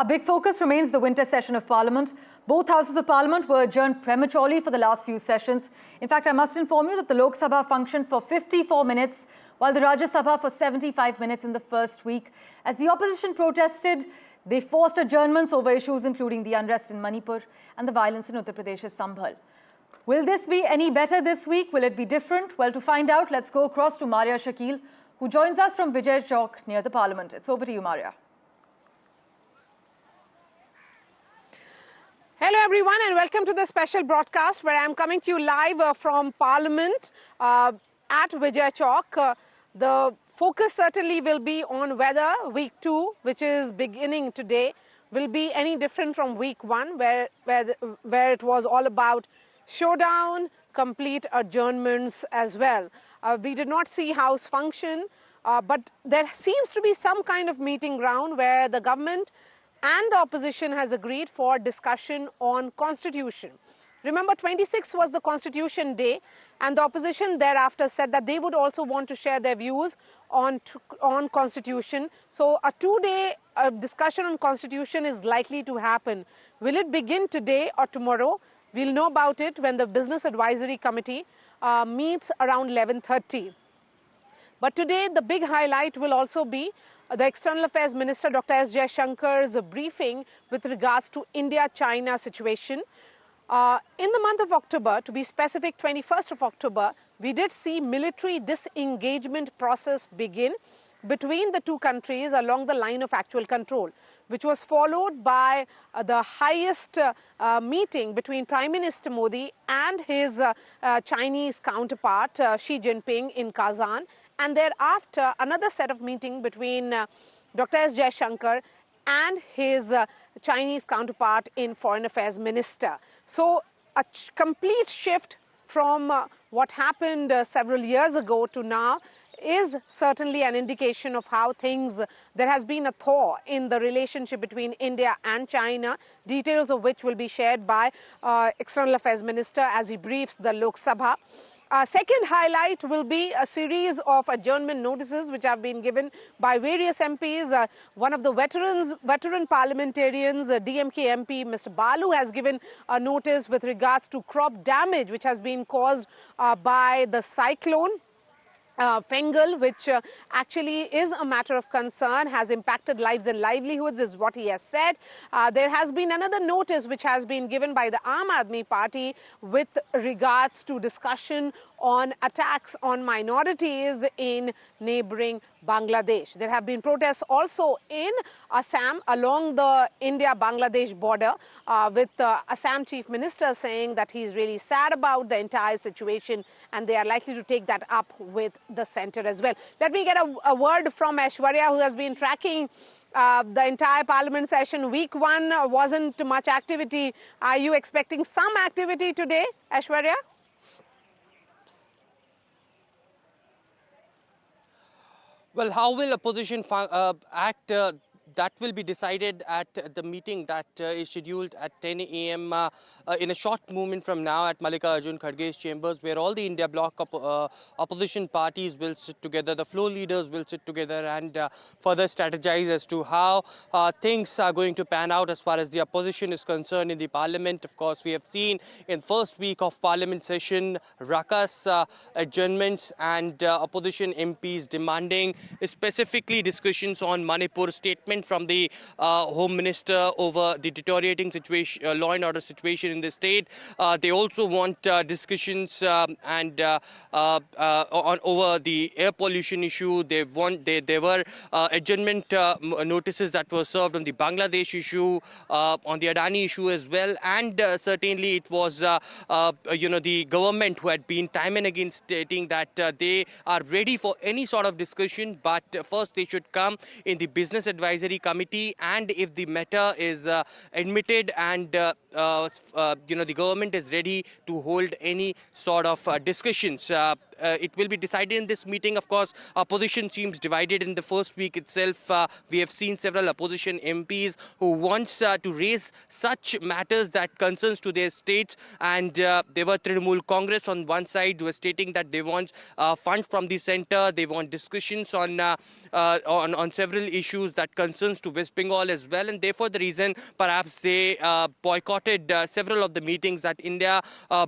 Our big focus remains the winter session of Parliament. Both houses of Parliament were adjourned prematurely for the last few sessions. In fact, I must inform you that the Lok Sabha functioned for 54 minutes, while the Rajya Sabha for 75 minutes in the first week. As the opposition protested, they forced adjournments over issues including the unrest in Manipur and the violence in Uttar Pradesh's Sambhal. Will this be any better this week? Will it be different? Well, to find out, let's go across to Maria Shakil, who joins us from Vijay Chowk near the Parliament. It's over to you, Maria. Hello everyone and welcome to the special broadcast where I am coming to you live from Parliament at Vijay Chowk. The focus certainly will be on whether week 2, which is beginning today, will be any different from week 1 where it was all about showdown, complete adjournments as well. We did not see House function, but there seems to be some kind of meeting ground where the government and the opposition has agreed for discussion on constitution. Remember, 26th was the Constitution Day, and the opposition thereafter said that they would also want to share their views on constitution. So a 2-day discussion on constitution is likely to happen. Will it begin today or tomorrow? We'll know about it when the Business Advisory Committee meets around 11:30. But today the big highlight will also be the External Affairs Minister Dr. S. Jaishankar's briefing with regards to India-China situation. In the month of October, to be specific, 21st of October, we did see military disengagement process begin between the two countries along the line of actual control, which was followed by the highest meeting between Prime Minister Modi and his Chinese counterpart Xi Jinping in Kazan, and thereafter another set of meeting between Dr. S. Jaishankar and his Chinese counterpart in Foreign Affairs Minister. So a complete shift from what happened several years ago to now is certainly an indication of how there has been a thaw in the relationship between India and China, details of which will be shared by External Affairs Minister as he briefs the Lok Sabha. Second highlight will be a series of adjournment notices which have been given by various MPs. One of the veteran parliamentarians, DMK MP, Mr. Balu, has given a notice with regards to crop damage which has been caused by the cyclone Fengal, which actually is a matter of concern, has impacted lives and livelihoods, is what he has said. There has been another notice which has been given by the Aam Aadmi Party with regards to discussion on attacks on minorities in neighboring Bangladesh. There have been protests also in Assam along the India-Bangladesh border with Assam Chief Minister saying that he is really sad about the entire situation and they are likely to take that up with the centre as well. Let me get a word from Aishwarya, who has been tracking the entire Parliament session. Week 1 wasn't much activity. Are you expecting some activity today, Aishwarya? Well, how will opposition act? That will be decided at the meeting that is scheduled at 10 a.m. In a short moment from now at Mallikarjun Kharge's chambers, where all the India bloc opposition parties will sit together, the floor leaders will sit together and further strategize as to how things are going to pan out as far as the opposition is concerned in the parliament. Of course, we have seen in first week of parliament session ruckus, adjournments and opposition MPs demanding specifically discussions on Manipur, statement from the Home Minister over the deteriorating situation, law and order situation in the state. They also want discussions and over the air pollution issue. There were adjournment notices that were served on the Bangladesh issue, on the Adani issue as well, and certainly it was the government who had been time and again stating that they are ready for any sort of discussion, but first they should come in the Business Advisory Committee, and if the matter is admitted and the government is ready to hold any sort of discussions. it will be decided in this meeting. Of course, opposition seems divided in the first week itself. We have seen several opposition MPs who wants to raise such matters that concerns to their states, and there were Trinamool Congress on one side who were stating that they want funds from the center, they want discussions on several issues that concerns to West Bengal as well, and therefore the reason perhaps they boycotted several of the meetings that India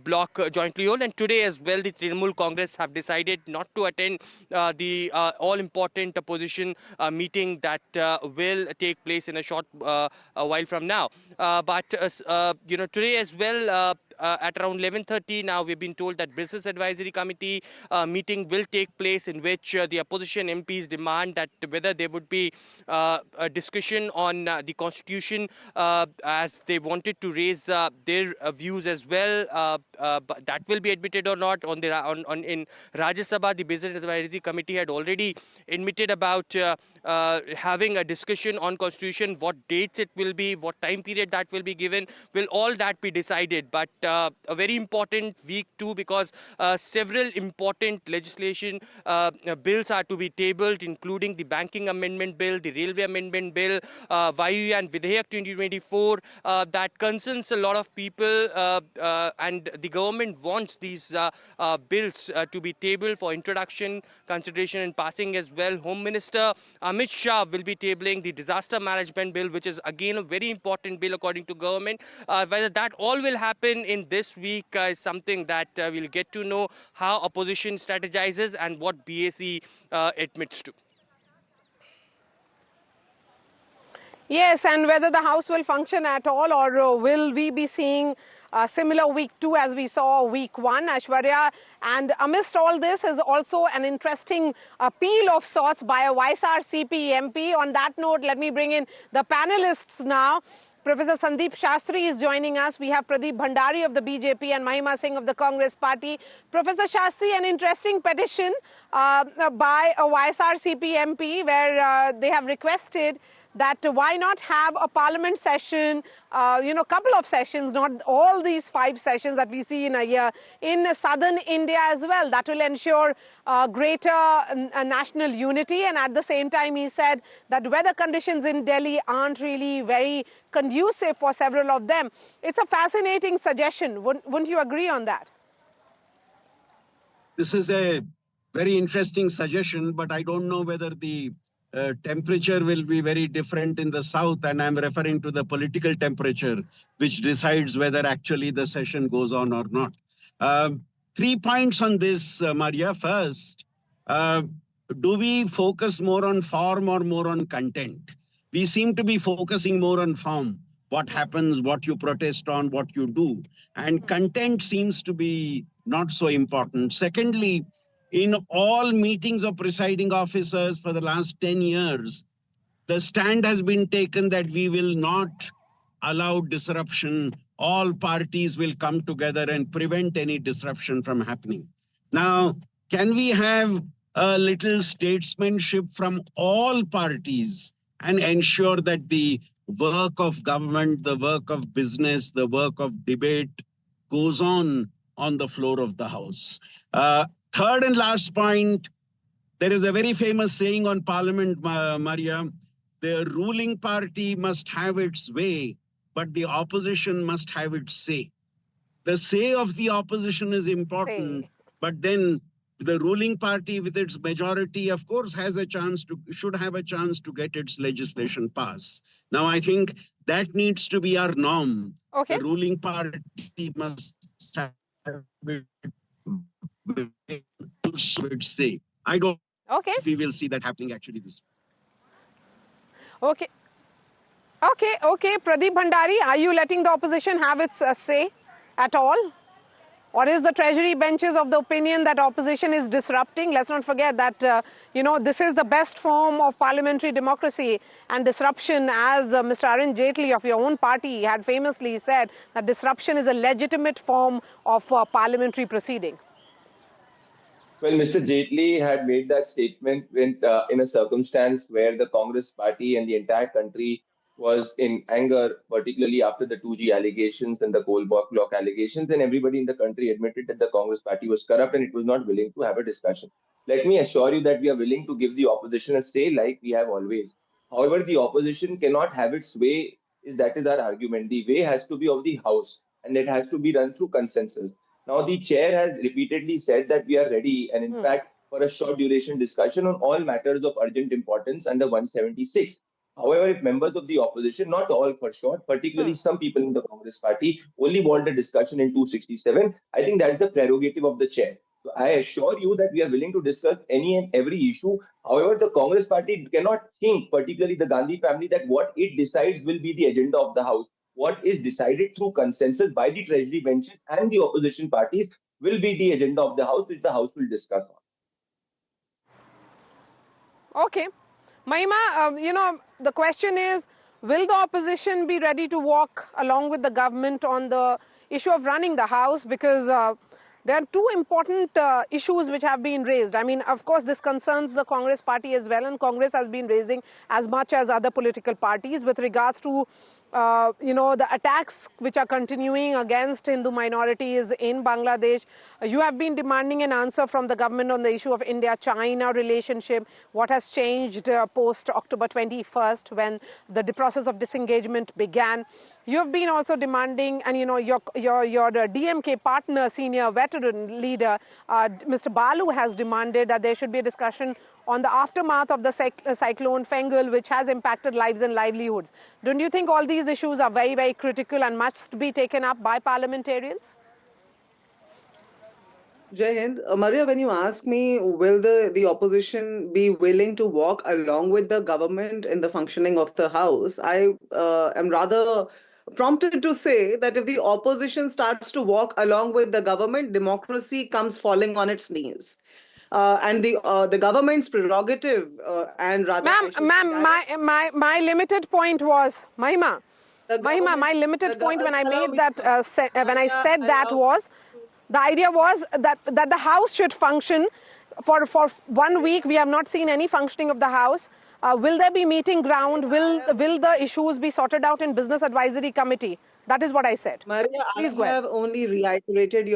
bloc jointly hold. And today as well, the Trinamool Congress have decided not to attend the all-important opposition meeting that will take place in a short while from now. But today as well, at around 11:30 now, we've been told that Business Advisory Committee meeting will take place, in which the opposition MPs demand that whether there would be a discussion on the constitution, as they wanted to raise their views as well. But that will be admitted or not. In Rajya Sabha, the Business Advisory Committee had already admitted about having a discussion on constitution, what dates it will be, what time period that will be given, will all that be decided. But a very important week too, because several important legislation bills are to be tabled, including the banking amendment bill, the railway amendment bill, Vayu and Vidhayak 2024, that concerns a lot of people, and the government wants these bills to be tabled for introduction, consideration and passing as well. Home Minister Amit Shah will be tabling the disaster management bill, which is again a very important bill according to government. Whether that all will happen in this week is something that we'll get to know how opposition strategizes and what BAC admits to. Yes, and whether the House will function at all, or will we be seeing a similar week 2 as we saw week 1, Aishwarya? And amidst all this is also an interesting appeal of sorts by a YSRCP MP. On that note, let me bring in the panelists now. Professor Sandeep Shastri is joining us. We have Pradeep Bhandari of the BJP and Mahima Singh of the Congress Party. Professor Shastri, an interesting petition by a YSRCP MP where they have requested that why not have a parliament session, couple of sessions, not all these 5 sessions that we see in a year, in southern India as well. That will ensure greater national unity. And at the same time, he said that weather conditions in Delhi aren't really very conducive for several of them. It's a fascinating suggestion. Wouldn't you agree on that? This is a very interesting suggestion, but I don't know whether the temperature will be very different in the south, and I'm referring to the political temperature, which decides whether actually the session goes on or not. 3 points on this, Maria. First, do we focus more on form or more on content? We seem to be focusing more on form. What happens, what you protest on, what you do. And content seems to be not so important. Secondly, in all meetings of presiding officers for the last 10 years, the stand has been taken that we will not allow disruption. All parties will come together and prevent any disruption from happening. Now, can we have a little statesmanship from all parties and ensure that the work of government, the work of business, the work of debate goes on the floor of the House? Third and last point, there is a very famous saying on Parliament, Maria, the ruling party must have its way, but the opposition must have its say. The say of the opposition is important, but then the ruling party with its majority, of course, should have a chance to get its legislation passed. Now, I think that needs to be our norm. Okay. The ruling party must have say. I don't know if we will see that happening actually this. Okay. Pradeep Bhandari, are you letting the opposition have its say at all? Or is the treasury benches of the opinion that opposition is disrupting? Let's not forget that, this is the best form of parliamentary democracy, and disruption, as Mr. Arun Jaitley of your own party had famously said, that disruption is a legitimate form of parliamentary proceeding. Well, Mr. Jaitley had made that statement in a circumstance where the Congress party and the entire country was in anger, particularly after the 2G allegations and the coal block allegations, and everybody in the country admitted that the Congress party was corrupt and it was not willing to have a discussion. Let me assure you that we are willing to give the opposition a say like we have always. However, the opposition cannot have its way, that is our argument. The way has to be of the House and it has to be done through consensus. Now, the chair has repeatedly said that we are ready and in fact for a short duration discussion on all matters of urgent importance under 176. However, if members of the opposition, not all for sure, particularly some people in the Congress party, only want a discussion in 267, I think that's the prerogative of the chair. So I assure you that we are willing to discuss any and every issue. However, the Congress party cannot think, particularly the Gandhi family, that what it decides will be the agenda of the House. What is decided through consensus by the Treasury benches and the opposition parties will be the agenda of the House, which the House will discuss on. Okay. Mahima, the question is, will the opposition be ready to walk along with the government on the issue of running the House? Because there are two important issues which have been raised. I mean, of course, this concerns the Congress party as well, and Congress has been raising as much as other political parties with regards to the attacks which are continuing against Hindu minorities in Bangladesh. You have been demanding an answer from the government on the issue of India-China relationship. What has changed post-October 21st when the process of disengagement began? You have been also demanding, and your DMK partner, senior veteran leader, Mr. Balu, has demanded that there should be a discussion on the aftermath of the Cyclone Fengal, which has impacted lives and livelihoods. Don't you think all these issues are very, very critical and must be taken up by parliamentarians? Jai Hind. Maria, when you ask me, will the opposition be willing to walk along with the government in the functioning of the House, I am rather prompted to say that if the opposition starts to walk along with the government, democracy comes falling on its knees. And the government's prerogative and rather... Ma'am, my limited point was, Mahima, my limited point when I made that, when I said that was, the idea was that the House should function for 1 week. We have not seen any functioning of the House. Will there be meeting ground? Will the issues be sorted out in Business Advisory Committee? That is what I said. Maria, I have only reiterated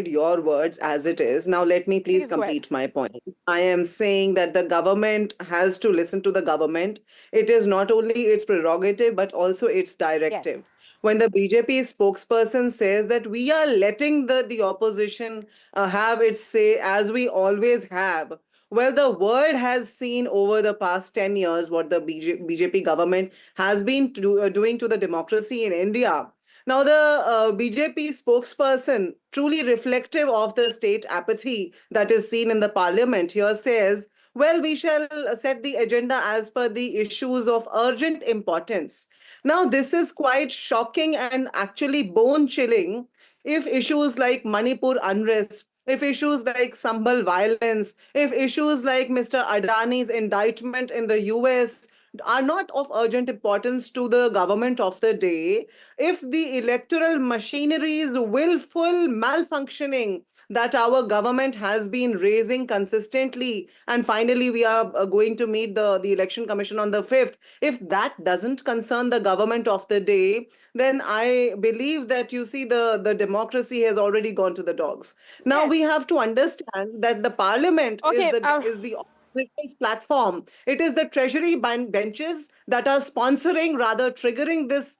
your words as it is. Now let me please complete my point. I am saying that the government has to listen to the government. It is not only its prerogative but also its directive. Yes. When the BJP spokesperson says that we are letting the opposition have its say as we always have, well, the world has seen over the past 10 years what the BJP government has been doing to the democracy in India. Now, the BJP spokesperson, truly reflective of the state apathy that is seen in the parliament here, says, well, we shall set the agenda as per the issues of urgent importance. Now, this is quite shocking and actually bone-chilling if issues like Manipur unrest, if issues like Sambal violence, if issues like Mr. Adani's indictment in the US are not of urgent importance to the government of the day, if the electoral machinery's willful malfunctioning that our government has been raising consistently, and finally we are going to meet the Election Commission on the 5th, if that doesn't concern the government of the day, then I believe that, you see, the democracy has already gone to the dogs. Now, yes, we have to understand that the parliament is the opposition's platform. It is the treasury benches that are sponsoring, rather triggering this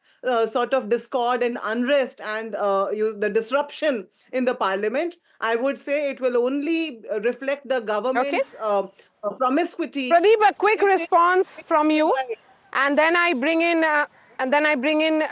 sort of discord and unrest and the disruption in the parliament. I would say it will only reflect the government's promiscuity. Pradeep, a quick response from you, and then I bring in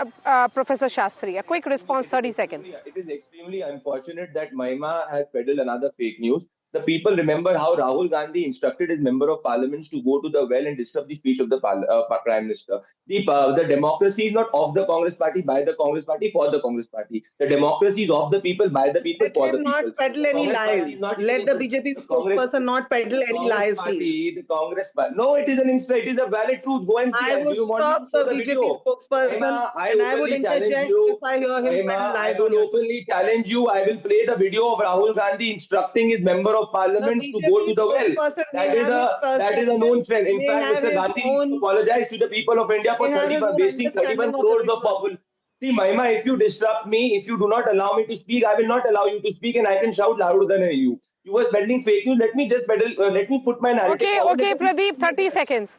Professor Shastri. A quick response, 30 seconds. It is extremely unfortunate that Mahima has peddled another fake news. The people remember how Rahul Gandhi instructed his member of parliament to go to the well and disrupt the speech of the Prime Minister. The democracy is not of the Congress party, by the Congress party, for the Congress party. The democracy is of the people, by the people, for the people. Let him not peddle any lies. Let the BJP spokesperson not peddle any lies, please. The Congress party. No, it is a valid truth. Go and see. I would stop the BJP spokesperson and I would interject if I hear him peddle lies. I will openly challenge you. I will play the video of Rahul Gandhi instructing his member of parliament to go to the well. That is a known trend. In fact, Mr. Gandhi needs to apologize to the people of India for wasting 31 crores of population. See, Mahima, if you disrupt me, if you do not allow me to speak, I will not allow you to speak, and I can shout louder than you. You were peddling fake news. Let me just let me put my narrative forward. Okay, Pradeep, 30 seconds.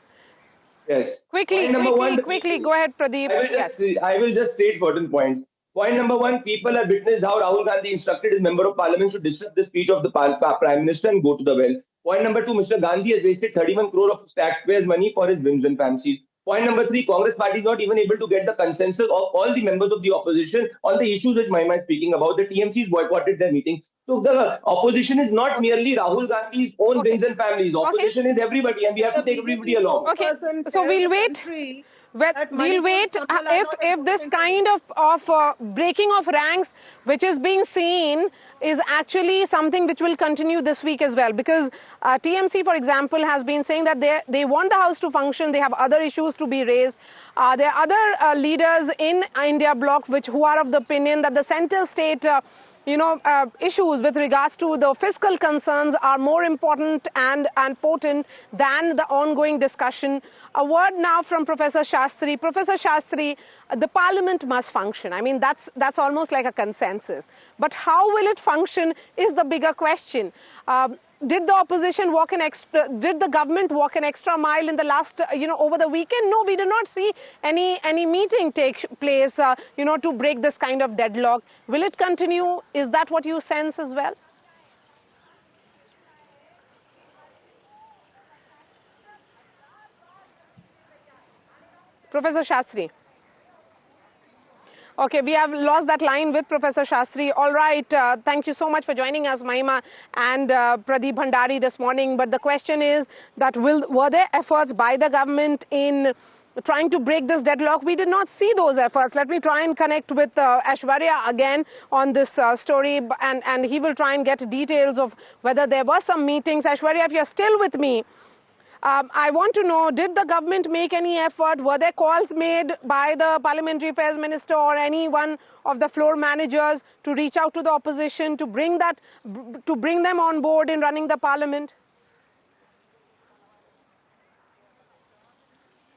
Yes. Quickly, go ahead, Pradeep. I will just state certain points. Point number one, people have witnessed how Rahul Gandhi instructed his member of parliament to disrupt the speech of the prime minister and go to the well. Point number two, Mr. Gandhi has wasted 31 crore of taxpayers' money for his whims and fancies. Point number three, Congress party is not even able to get the consensus of all the members of the opposition on the issues which Mahima is speaking about. The TMCs boycotted their meeting. So the opposition is not merely Rahul Gandhi's own whims and families. Opposition is everybody, and we have to take everybody along. Okay, so we'll wait. We'll wait if this kind of breaking of ranks which is being seen is actually something which will continue this week as well, because TMC, for example, has been saying that they want the House to function, they have other issues to be raised. There are other leaders in India bloc who are of the opinion that the center state issues with regards to the fiscal concerns are more important and potent than the ongoing discussion. A word now from Professor Shastri. Professor Shastri, the parliament must function. I mean, that's almost like a consensus. But how will it function is the bigger question. Did the opposition did the government walk an extra mile in the last, over the weekend? No, we did not see any meeting take place, to break this kind of deadlock. Will it continue? Is that what you sense as well? Professor Shastri. Okay, we have lost that line with Professor Shastri. All right, thank you so much for joining us, Mahima and Pradeep Bhandari this morning. But the question is that were there efforts by the government in trying to break this deadlock? We did not see those efforts. Let me try and connect with Aishwarya again on this story, and he will try and get details of whether there were some meetings. Aishwarya, if you're still with me, I want to know, did the government make any effort? Were there calls made by the Parliamentary Affairs Minister or any one of the floor managers to reach out to the opposition to bring them on board in running the parliament?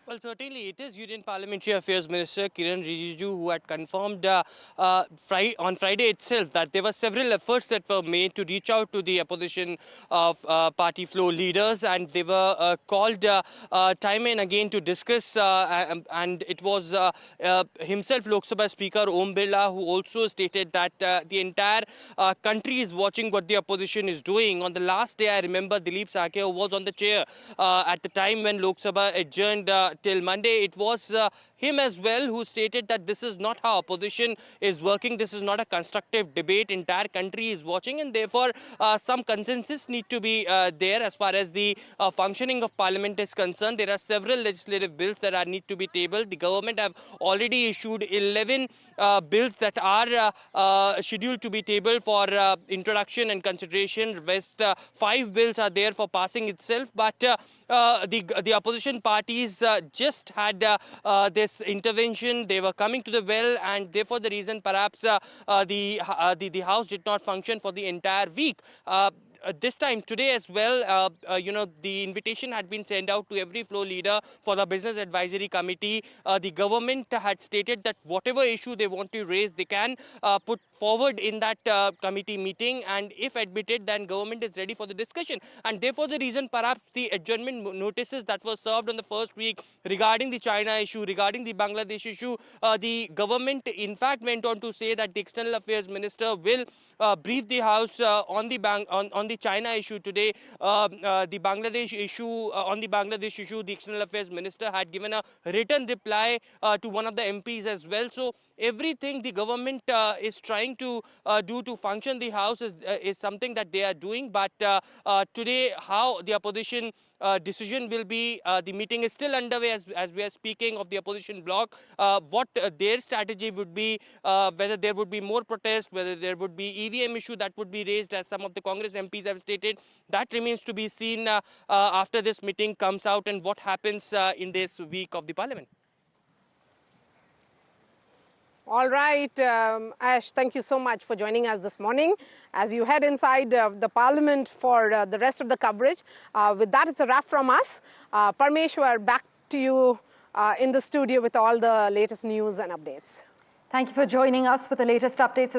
Well, certainly it is Union Parliamentary Affairs Minister Kiran Rijiju who had confirmed on Friday itself that there were several efforts that were made to reach out to the opposition party floor leaders, and they were called time and again to discuss, and it was himself, Lok Sabha Speaker Om Birla, who also stated that the entire country is watching what the opposition is doing. On the last day, I remember Dilip Sakhe, who was on the chair at the time when Lok Sabha adjourned till Monday. It was him as well who stated that this is not how opposition is working. This is not a constructive debate. Entire country is watching, and therefore some consensus need to be there as far as the functioning of parliament is concerned. There are several legislative bills that need to be tabled. The government have already issued 11 bills that are scheduled to be tabled for introduction and consideration. Rest 5 bills are there for passing itself, but the opposition parties just had this intervention. They were coming to the well, and therefore the reason perhaps the House did not function for the entire week. This time, today as well, the invitation had been sent out to every floor leader for the Business Advisory Committee. The government had stated that whatever issue they want to raise, they can put forward in that committee meeting, and if admitted, then government is ready for the discussion. And therefore, the reason perhaps the adjournment notices that were served on the first week regarding the China issue, regarding the Bangladesh issue, the government in fact went on to say that the External Affairs Minister will brief the House on the China issue today. The Bangladesh issue, on the Bangladesh issue, the External Affairs Minister had given a written reply to one of the MPs as well. So everything the government is trying to do to function the House is something that they are doing. But today, how the opposition decision will be, the meeting is still underway as we are speaking of the opposition bloc. What their strategy would be, whether there would be more protest, whether there would be EVM issue that would be raised, as some of the Congress MPs have stated, that remains to be seen after this meeting comes out and what happens in this week of the Parliament. All right, Ash, thank you so much for joining us this morning as you head inside the Parliament for the rest of the coverage. With that, it's a wrap from us. Parmeshwar, back to you in the studio with all the latest news and updates. Thank you for joining us with the latest updates.